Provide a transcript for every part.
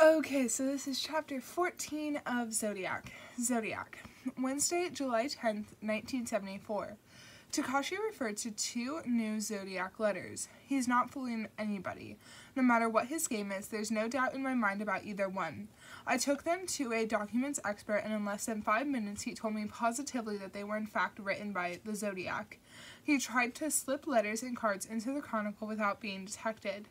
Okay, so this is chapter 14 of Zodiac. Zodiac. Wednesday, July 10th, 1974. Takashi referred to two new Zodiac letters. He's not fooling anybody. No matter what his game is, there's no doubt in my mind about either one. I took them to a documents expert, and in less than 5 minutes he told me positively that they were in fact written by the Zodiac. He tried to slip letters and cards into the Chronicle without being detected.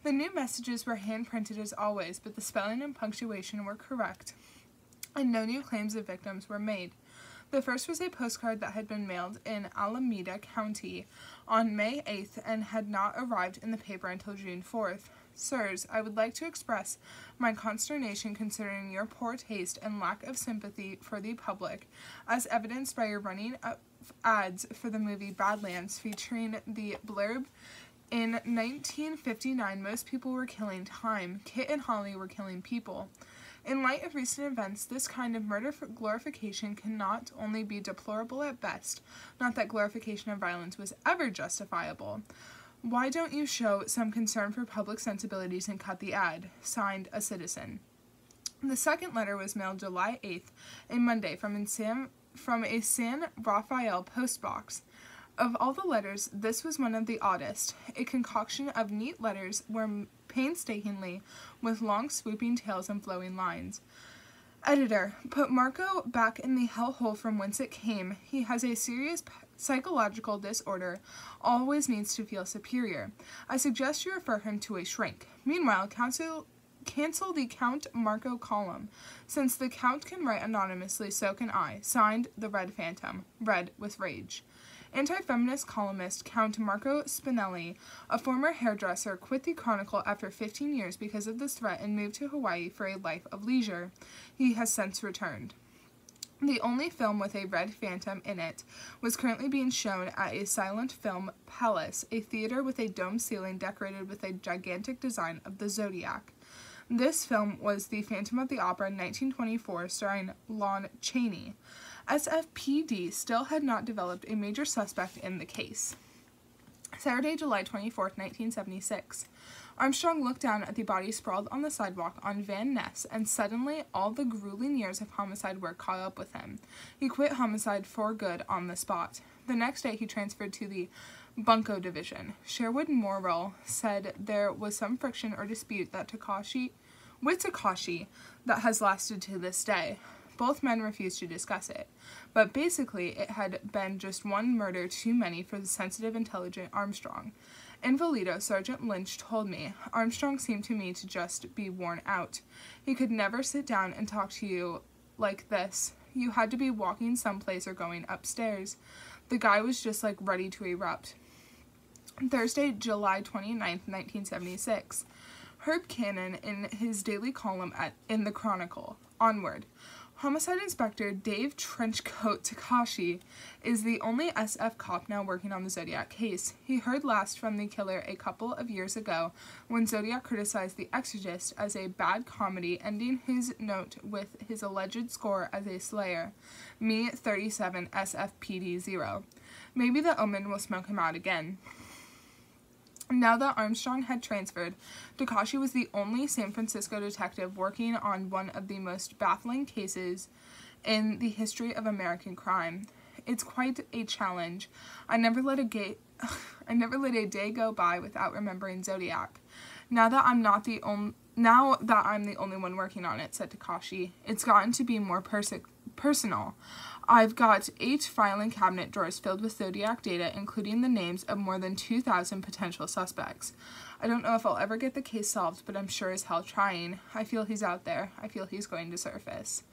The new messages were hand-printed as always, but the spelling and punctuation were correct, and no new claims of victims were made. The first was a postcard that had been mailed in Alameda County on May 8th and had not arrived in the paper until June 4th. Sirs, I would like to express my consternation concerning your poor taste and lack of sympathy for the public, as evidenced by your running of ads for the movie Badlands featuring the blurb, "In 1959, most people were killing time. Kit and Holly were killing people." In light of recent events, this kind of murder glorification can not only be deplorable at best, not that glorification of violence was ever justifiable. Why don't you show some concern for public sensibilities and cut the ad? Signed, a citizen. The second letter was mailed July 8th, a Monday, from a San Rafael postbox. Of all the letters, this was one of the oddest, a concoction of neat letters were painstakingly, with long swooping tails and flowing lines. Editor, put Marco back in the hellhole from whence it came. He has a serious psychological disorder, always needs to feel superior. I suggest you refer him to a shrink. Meanwhile, cancel the Count Marco column. Since the Count can write anonymously, so can I. Signed, the Red Phantom. Red with rage. Anti-feminist columnist Count Marco Spinelli, a former hairdresser, quit the Chronicle after 15 years because of this threat and moved to Hawaii for a life of leisure. He has since returned. The only film with a red phantom in it was currently being shown at a Silent Film Palace, a theater with a dome ceiling decorated with a gigantic design of the Zodiac. This film was The Phantom of the Opera in 1924, starring Lon Chaney. SFPD still had not developed a major suspect in the case. Saturday, July 24th, 1976. Armstrong looked down at the body sprawled on the sidewalk on Van Ness, and suddenly all the grueling years of homicide work caught up with him. He quit homicide for good on the spot. The next day, he transferred to the Bunko Division. Sherwood Morrill said there was some friction or dispute with Takashi that has lasted to this day. Both men refused to discuss it, but basically it had been just one murder too many for the sensitive, intelligent Armstrong. In Valito, Sergeant Lynch told me, Armstrong seemed to me to just be worn out. He could never sit down and talk to you like this. You had to be walking someplace or going upstairs. The guy was just like ready to erupt. Thursday, July 29th, 1976. Herb Cannon in his daily column in the Chronicle. Onward. Homicide Inspector Dave Trenchcoat Takashi is the only SF cop now working on the Zodiac case. He heard last from the killer a couple of years ago when Zodiac criticized The Exorcist as a bad comedy, ending his note with his alleged score as a slayer. Me 37 SFPD 0. Maybe the Omen will smoke him out again. Now that Armstrong had transferred, Takashi was the only San Francisco detective working on one of the most baffling cases in the history of American crime. It's quite a challenge. I never let a day go by without remembering Zodiac. Now that I'm the only one working on it, said Takashi, it's gotten to be more personal. I've got 8 filing cabinet drawers filled with Zodiac data, including the names of more than 2,000 potential suspects. I don't know if I'll ever get the case solved, but I'm sure as hell trying. I feel he's out there. I feel he's going to surface.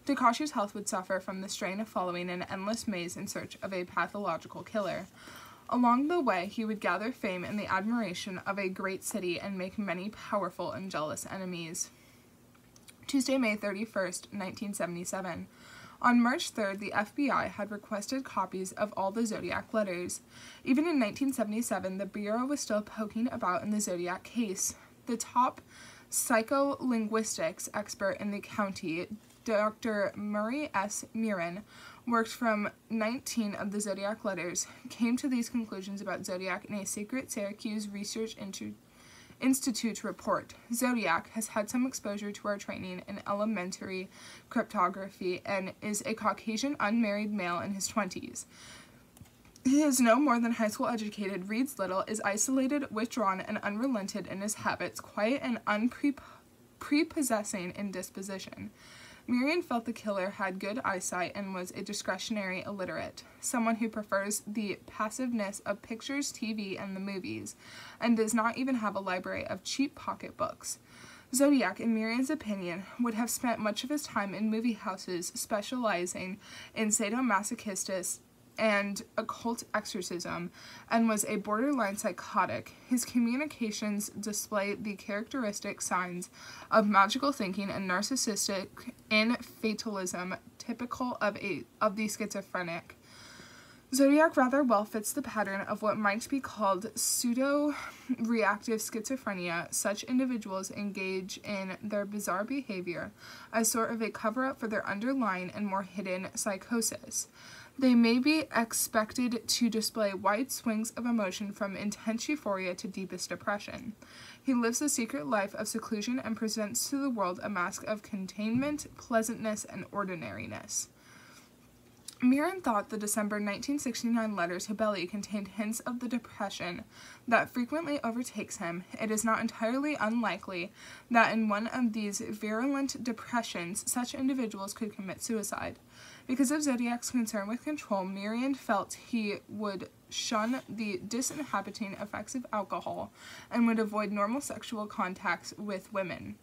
Takashi's health would suffer from the strain of following an endless maze in search of a pathological killer. Along the way, he would gather fame and the admiration of a great city and make many powerful and jealous enemies. Tuesday, May 31st, 1977. On March 3rd, the FBI had requested copies of all the Zodiac letters. Even in 1977, the Bureau was still poking about in the Zodiac case. The top psycholinguistics expert in the county, Dr. Murray S. Mirren, worked from 19 of the Zodiac letters, came to these conclusions about Zodiac in a secret Syracuse research Institute report. Zodiac has had some exposure to our training in elementary cryptography and is a Caucasian unmarried male in his 20s. He is no more than high school educated, reads little, is isolated, withdrawn, and unrelented in his habits, quiet and unprepossessing in disposition. Miriam felt the killer had good eyesight and was a discretionary illiterate, someone who prefers the passiveness of pictures, TV, and the movies, and does not even have a library of cheap pocketbooks. Zodiac, in Miriam's opinion, would have spent much of his time in movie houses specializing in sadomasochistic and occult exorcism, and was a borderline psychotic. His communications display the characteristic signs of magical thinking and narcissistic fatalism typical of the schizophrenic. Zodiac rather well fits the pattern of what might be called pseudo-reactive schizophrenia. Such individuals engage in their bizarre behavior as sort of a cover-up for their underlying and more hidden psychosis. They may be expected to display wide swings of emotion from intense euphoria to deepest depression. He lives a secret life of seclusion and presents to the world a mask of containment, pleasantness, and ordinariness. Miriam thought the December 1969 letter to Belly contained hints of the depression that frequently overtakes him. It is not entirely unlikely that in one of these virulent depressions, such individuals could commit suicide. Because of Zodiac's concern with control, Miriam felt he would shun the disinhibiting effects of alcohol and would avoid normal sexual contacts with women.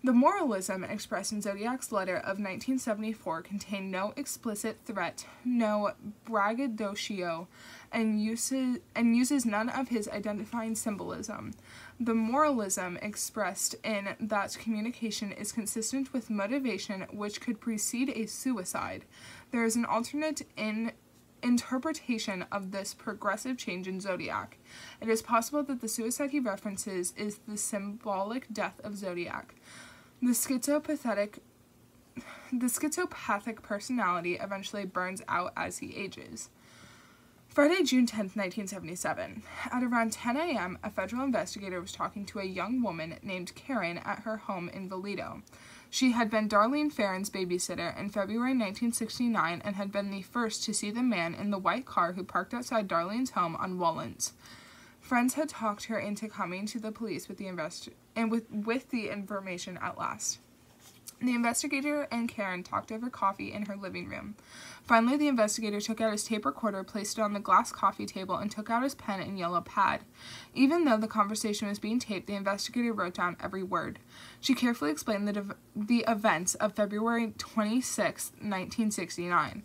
The moralism expressed in Zodiac's letter of 1974 contained no explicit threat, no braggadocio, and uses none of his identifying symbolism. The moralism expressed in that communication is consistent with motivation which could precede a suicide. There is an alternate interpretation of this progressive change in Zodiac. It is possible that the suicide he references is the symbolic death of Zodiac. The schizopathic personality eventually burns out as he ages. Friday, June 10, 1977. At around 10 a.m., a federal investigator was talking to a young woman named Karen at her home in Vallejo. She had been Darlene Farron's babysitter in February 1969 and had been the first to see the man in the white car who parked outside Darlene's home on Wallens. Friends had talked her into coming to the police with the information at last. The investigator and Karen talked over coffee in her living room. Finally, the investigator took out his tape recorder, placed it on the glass coffee table, and took out his pen and yellow pad. Even though the conversation was being taped, the investigator wrote down every word. She carefully explained the events of February 26, 1969.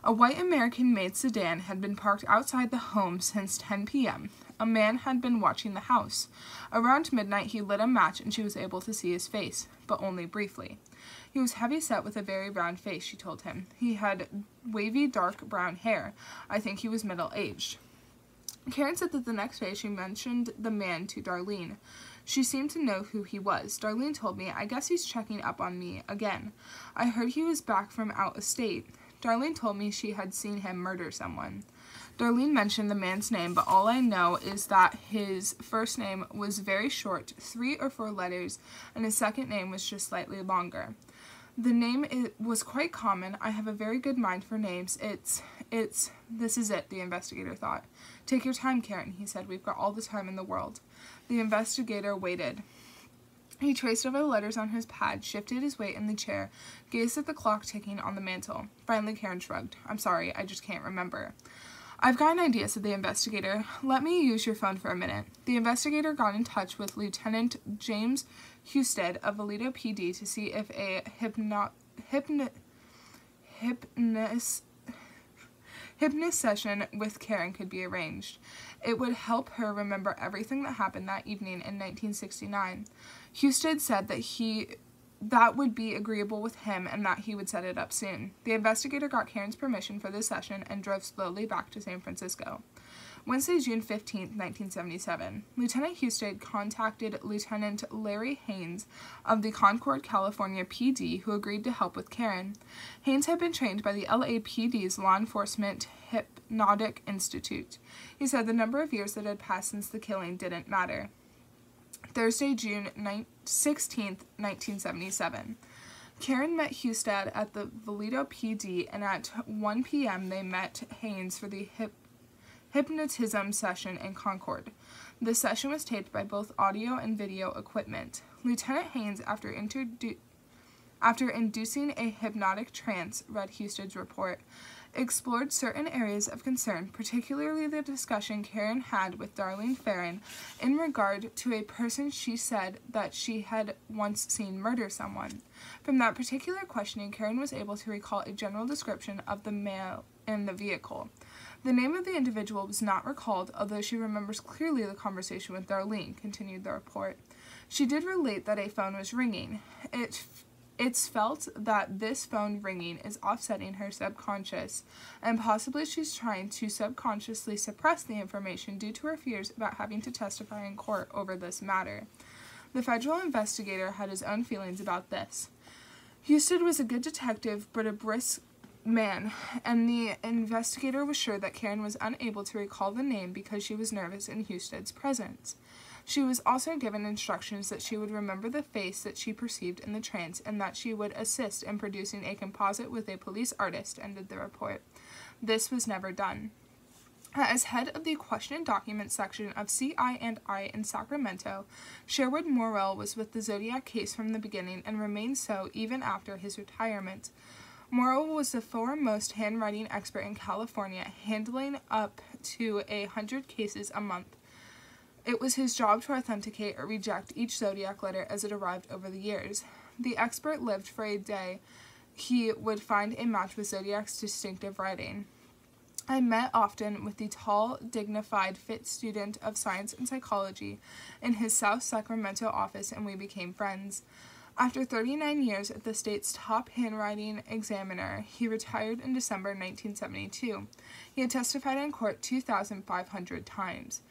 A white American-made sedan had been parked outside the home since 10 p.m. A man had been watching the house. Around midnight, he lit a match and she was able to see his face, but only briefly. He was heavy-set with a very round face, she told him. He had wavy, dark brown hair. I think he was middle-aged. Karen said that the next day she mentioned the man to Darlene. She seemed to know who he was. Darlene told me, I guess he's checking up on me again. I heard he was back from out of state. Darlene told me she had seen him murder someone. Darlene mentioned the man's name, but all I know is that his first name was very short, 3 or 4 letters, and his second name was just slightly longer. The name was quite common. I have a very good mind for names. This is it, the investigator thought. Take your time, Karen, he said. We've got all the time in the world. The investigator waited. He traced over the letters on his pad, shifted his weight in the chair, gazed at the clock ticking on the mantel. Finally, Karen shrugged. I'm sorry, I just can't remember. I've got an idea, said the investigator. Let me use your phone for a minute. The investigator got in touch with Lieutenant James Husted of Vallejo PD to see if a hypnosis session with Karen could be arranged. It would help her remember everything that happened that evening in 1969. Husted said that would be agreeable with him and that he would set it up soon. The investigator got Karen's permission for the session and drove slowly back to San Francisco. Wednesday, June 15, 1977. Lieutenant Husted contacted Lieutenant Larry Haynes of the Concord, California PD, who agreed to help with Karen. Haynes had been trained by the LAPD's Law Enforcement Hypnotic Institute. He said the number of years that had passed since the killing didn't matter. Thursday, June 16th, 1977. Karen met Husted at the Vallejo PD, and at 1 p.m. they met Haynes for the hypnotism session in Concord. The session was taped by both audio and video equipment. Lieutenant Haynes, after inducing a hypnotic trance, read Husted's report, explored certain areas of concern, particularly the discussion Karen had with Darlene Ferrin in regard to a person she said that she had once seen murder someone. From that particular questioning, Karen was able to recall a general description of the male in the vehicle. The name of the individual was not recalled, although she remembers clearly the conversation with Darlene, continued the report. She did relate that a phone was ringing. It's felt that this phone ringing is offsetting her subconscious, and possibly she's trying to subconsciously suppress the information due to her fears about having to testify in court over this matter. The federal investigator had his own feelings about this. Husted was a good detective, but a brisk man, and the investigator was sure that Karen was unable to recall the name because she was nervous in Husted's presence. She was also given instructions that she would remember the face that she perceived in the trance, and that she would assist in producing a composite with a police artist, ended the report. This was never done. As head of the Question and Documents section of CI&I in Sacramento, Sherwood Morrell was with the Zodiac case from the beginning and remained so even after his retirement. Morrell was the foremost handwriting expert in California, handling up to 100 cases a month. It was his job to authenticate or reject each Zodiac letter as it arrived over the years. The expert lived for a day. He would find a match with Zodiac's distinctive writing. I met often with the tall, dignified, fit student of science and psychology in his South Sacramento office, and we became friends. After 39 years at the state's top handwriting examiner, he retired in December 1972. He had testified in court 2,500 times.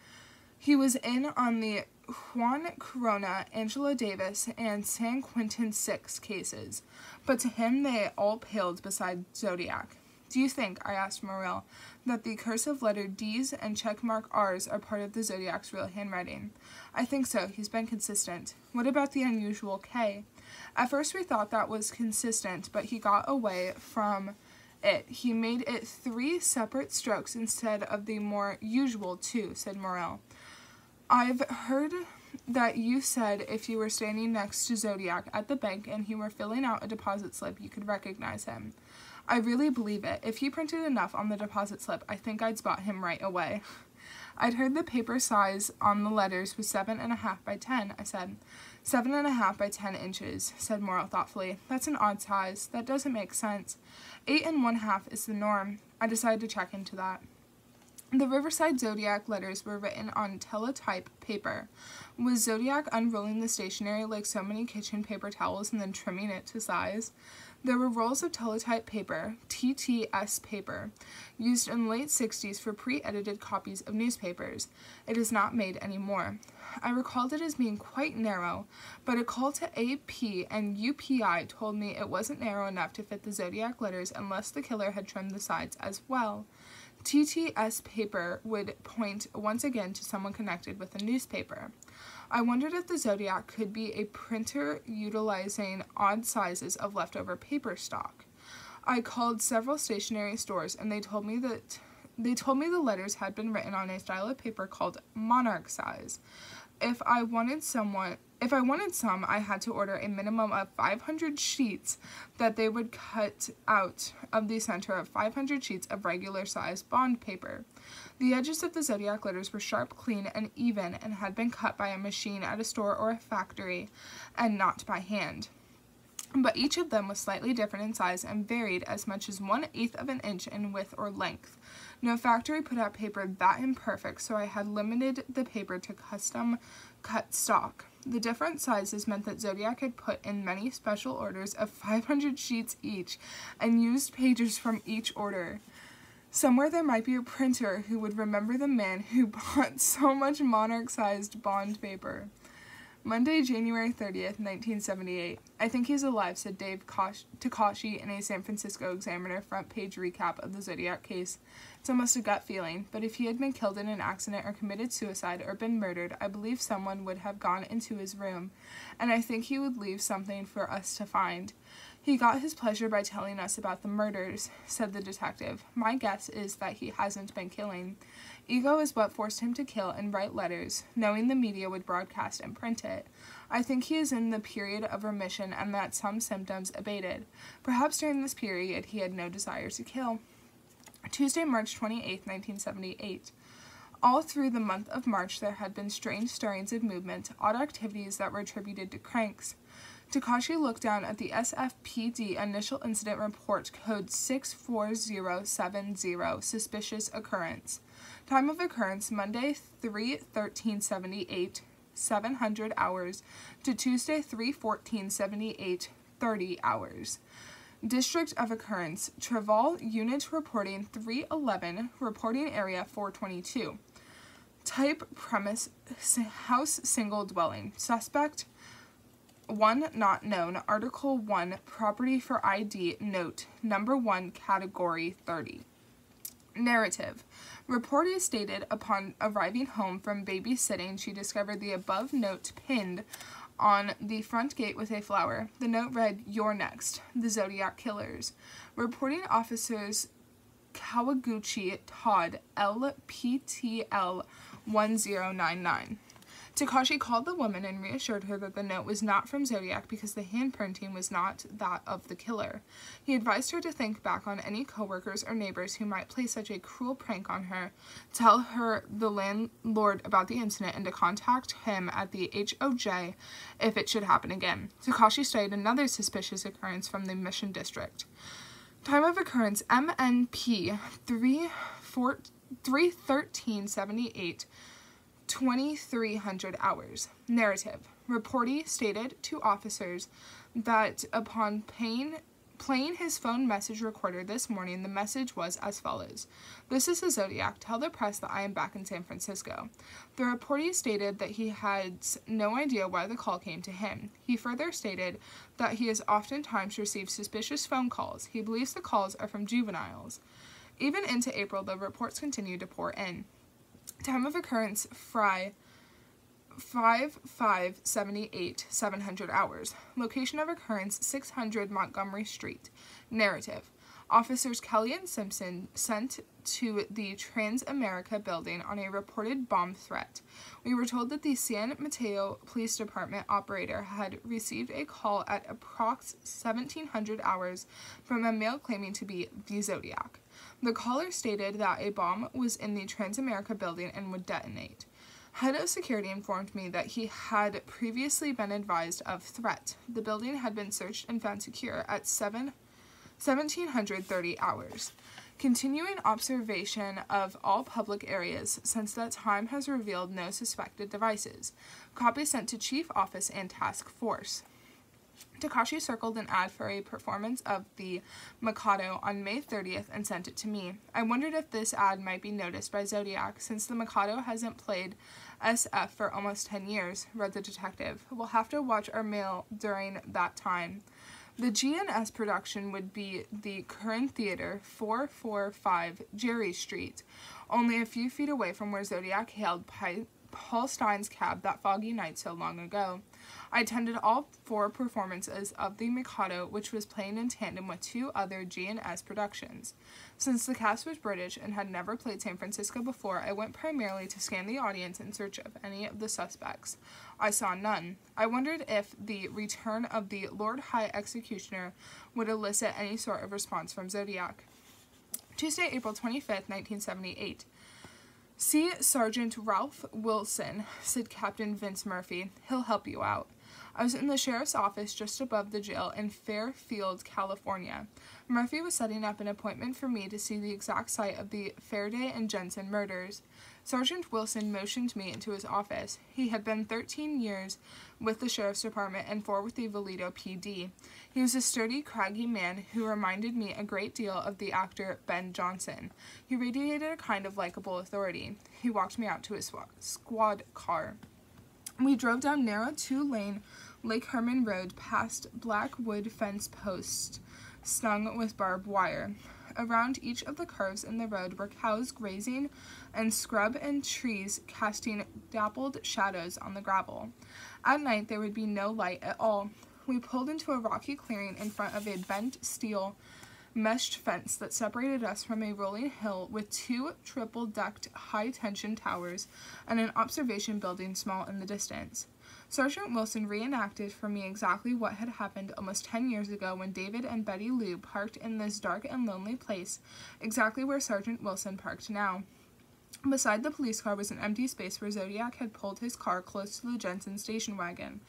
He was in on the Juan Corona, Angela Davis, and San Quentin 6 cases, but to him they all paled beside Zodiac. Do you think, I asked Morrell, that the cursive letter D's and checkmark R's are part of the Zodiac's real handwriting? I think so. He's been consistent. What about the unusual K? At first we thought that was consistent, but he got away from it. He made it 3 separate strokes instead of the more usual 2, said Morrell. I've heard that you said if you were standing next to Zodiac at the bank and he were filling out a deposit slip, you could recognize him. I really believe it. If he printed enough on the deposit slip, I think I'd spot him right away. I'd heard the paper size on the letters was 7.5 by 10, I said. 7.5 by 10 inches, said Morrell thoughtfully. That's an odd size. That doesn't make sense. 8 1/2 is the norm. I decided to check into that. The Riverside Zodiac letters were written on teletype paper. Was Zodiac unrolling the stationery like so many kitchen paper towels and then trimming it to size? There were rolls of teletype paper, TTS paper, used in the late 60s for pre-edited copies of newspapers. It is not made anymore. I recalled it as being quite narrow, but a call to AP and UPI told me it wasn't narrow enough to fit the Zodiac letters unless the killer had trimmed the sides as well. TTS paper would point once again to someone connected with a newspaper. I wondered if the Zodiac could be a printer utilizing odd sizes of leftover paper stock. I called several stationery stores, and they told me the letters had been written on a style of paper called monarch size. If I wanted some, I had to order a minimum of 500 sheets that they would cut out of the center of 500 sheets of regular size bond paper. The edges of the Zodiac letters were sharp, clean, and even, and had been cut by a machine at a store or a factory, and not by hand. But each of them was slightly different in size and varied as much as 1/8 of an inch in width or length. No factory put out paper that imperfect, so I had limited the paper to custom cut stock. The different sizes meant that Zodiac had put in many special orders of 500 sheets each and used pages from each order. Somewhere there might be a printer who would remember the man who bought so much monarch-sized bond paper. Monday, January 30th, 1978. I think he's alive, said Dave Takashi in a San Francisco Examiner front page recap of the Zodiac case. It's almost a gut feeling, but if he had been killed in an accident or committed suicide or been murdered, I believe someone would have gone into his room, and I think he would leave something for us to find. He got his pleasure by telling us about the murders, said the detective. My guess is that he hasn't been killing. Ego is what forced him to kill and write letters, knowing the media would broadcast and print it. I think he is in the period of remission and that some symptoms abated. Perhaps during this period he had no desire to kill. Tuesday, March 28, 1978. All through the month of March there had been strange stirrings of movement, odd activities that were attributed to cranks. Takashi looked down at the SFPD initial incident report code 64070, suspicious occurrence. Time of occurrence, Monday 3/13/78, 700 hours, to Tuesday 3/14/78, 30 hours. District of occurrence, Traval, unit reporting 311, reporting area 422. Type, premise, house, single dwelling. Suspect, 1 not known. Article 1, property for ID, note, number 1, category 30. Narrative. Reportee stated upon arriving home from babysitting she discovered the above note pinned on the front gate with a flower. The note read, "You're next. The Zodiac Killers." Reporting officers Kawaguchi Todd, LPTL 1099. Takashi called the woman and reassured her that the note was not from Zodiac because the handprinting was not that of the killer. He advised her to think back on any coworkers or neighbors who might play such a cruel prank on her, tell her the landlord about the incident, and to contact him at the HOJ if it should happen again. Takashi studied another suspicious occurrence from the Mission District. Time of occurrence, MNP 3/13/78, 2300 hours. Narrative. Reportee stated to officers that upon playing his phone message recorder this morning, the message was as follows. "This is the Zodiac. Tell the press that I am back in San Francisco." The reportee stated that he had no idea why the call came to him. He further stated that he has oftentimes received suspicious phone calls. He believes the calls are from juveniles. Even into April, the reports continued to pour in. Time of occurrence, Fry, 5/5/78, 700 hours. Location of occurrence, 600 Montgomery Street. Narrative. Officers Kelly and Simpson sent to the Transamerica building on a reported bomb threat. We were told that the San Mateo Police Department operator had received a call at approx 1700 hours from a male claiming to be the Zodiac. The caller stated that a bomb was in the Transamerica building and would detonate. Head of security informed me that he had previously been advised of threat. The building had been searched and found secure at 1730 hours. Continuing observation of all public areas since that time has revealed no suspected devices. Copy sent to Chief Office and Task Force. Takashi circled an ad for a performance of the Mikado on May 30th and sent it to me. I wondered if this ad might be noticed by Zodiac, since the Mikado hasn't played SF for almost 10 years, read the detective. We'll have to watch our mail during that time. The G&S production would be the current theater, 445 Jerry Street, only a few feet away from where Zodiac hailed Paul Stein's cab that foggy night so long ago. I attended all 4 performances of The Mikado, which was playing in tandem with 2 other G&S productions. Since the cast was British and had never played San Francisco before, I went primarily to scan the audience in search of any of the suspects. I saw none. I wondered if the return of the Lord High Executioner would elicit any sort of response from Zodiac. Tuesday, April 25th, 1978. "See Sergeant Ralph Wilson," said Captain Vince Murphy. "He'll help you out." I was in the sheriff's office just above the jail in Fairfield, California. Murphy was setting up an appointment for me to see the exact site of the Faraday and Jensen murders. Sergeant Wilson motioned me into his office. He had been 13 years with the sheriff's department and 4 with the Vallejo PD. He was a sturdy, craggy man who reminded me a great deal of the actor Ben Johnson. He radiated a kind of likable authority. He walked me out to his squad car. We drove down narrow 2-lane Lake Herman Road past black wood fence posts strung with barbed wire. Around each of the curves in the road were cows grazing and scrub and trees casting dappled shadows on the gravel. At night there would be no light at all. We pulled into a rocky clearing in front of a bent steel meshed fence that separated us from a rolling hill with 2 triple-decked high-tension towers and an observation building small in the distance. Sergeant Wilson reenacted for me exactly what had happened almost 10 years ago when David and Betty Lou parked in this dark and lonely place, exactly where Sergeant Wilson parked now. Beside the police car was an empty space where Zodiac had pulled his car close to the Jensen station wagon.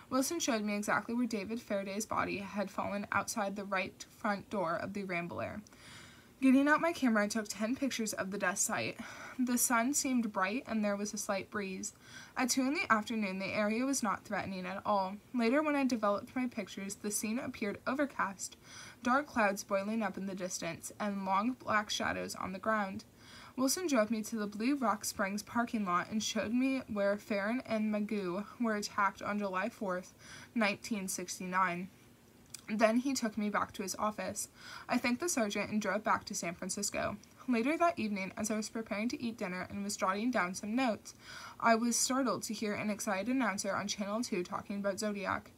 Wilson showed me exactly where David Faraday's body had fallen outside the right front door of the Rambler. Getting out my camera, I took 10 pictures of the death site. The sun seemed bright and there was a slight breeze. At 2 in the afternoon, the area was not threatening at all. Later, when I developed my pictures, the scene appeared overcast, dark clouds boiling up in the distance, and long black shadows on the ground. Wilson drove me to the Blue Rock Springs parking lot and showed me where Farron and Magoo were attacked on July 4th, 1969. Then he took me back to his office. I thanked the sergeant and drove back to San Francisco. Later that evening, as I was preparing to eat dinner and was jotting down some notes, I was startled to hear an excited announcer on Channel 2 talking about Zodiac.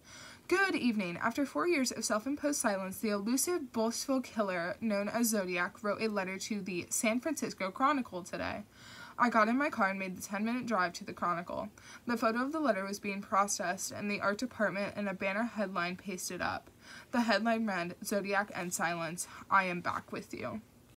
Good evening. After 4 years of self-imposed silence, the elusive, boastful killer known as Zodiac wrote a letter to the San Francisco Chronicle today. I got in my car and made the 10-minute drive to the Chronicle. The photo of the letter was being processed, and the art department and a banner headline pasted up. The headline read, "Zodiac and Silence, I am back with you."